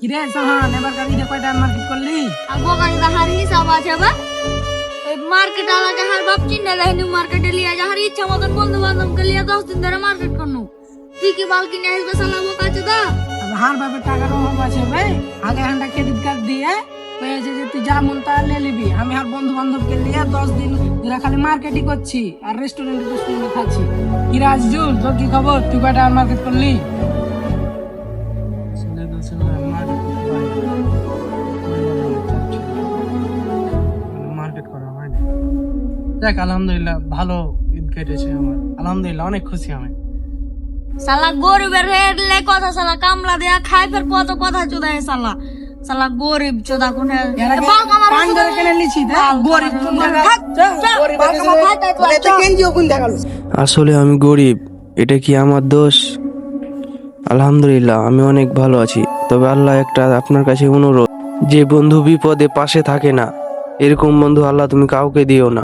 কিরে সোহান এবার গাড়িতে কয়টা মার্কেট করলি? আগো গাড়ি হার হিসাব আছে বা এই মার্কেট আলাদা হার বাপ চিন্তা লাইনি মার্কেটে লিয়া যা হার ইচ্ছা মতন বন্ধু বান্ধব কে লিয়া 10 দিন ধরে মার্কেট করনু তুই কি বাল কিনে আসবে সালা বোকা আছে দা হার বাপের টাকার অভাব আছে ভাই, আগে হানটা ক্রেডিট কার্ড দিয়ে কয়েছে যে তুই যা মন তা নিয়ে নিবি। আমি আর বন্ধু বান্ধবকে নিয়ে 10 দিন ধরে খালি মার্কেটই করছি আর রেস্টুরেন্টে খাচ্ছি। কি রাজজুল তোর কি খবর? তুই কয়টা মার্কেট করলি? মার্কেট করা হয় না। দেখ আলহামদুলিল্লাহ ভালো ঈদ কেটেছে আমার, আলহামদুলিল্লাহ অনেক খুশি আমি। সালা গরিবের রেলে কথা সালা কামলা দেয়া খাই ফের কত কথা চোদায় সালা সালা গরিব চোদা কোনে বাল কামার পান ধরে কেনে লিছি গরিব কোন জায়গা? আসলে আমি গরিব, এটা কি আমার দোষ? আলহামদুলিল্লাহ আমি অনেক ভালো আছি। তবে আল্লাহ একটা আপনার কাছে অনুরোধ, যে বন্ধু বিপদে পাশে থাকে না, এরকম বন্ধু আল্লাহ তুমি কাউকে দিও না।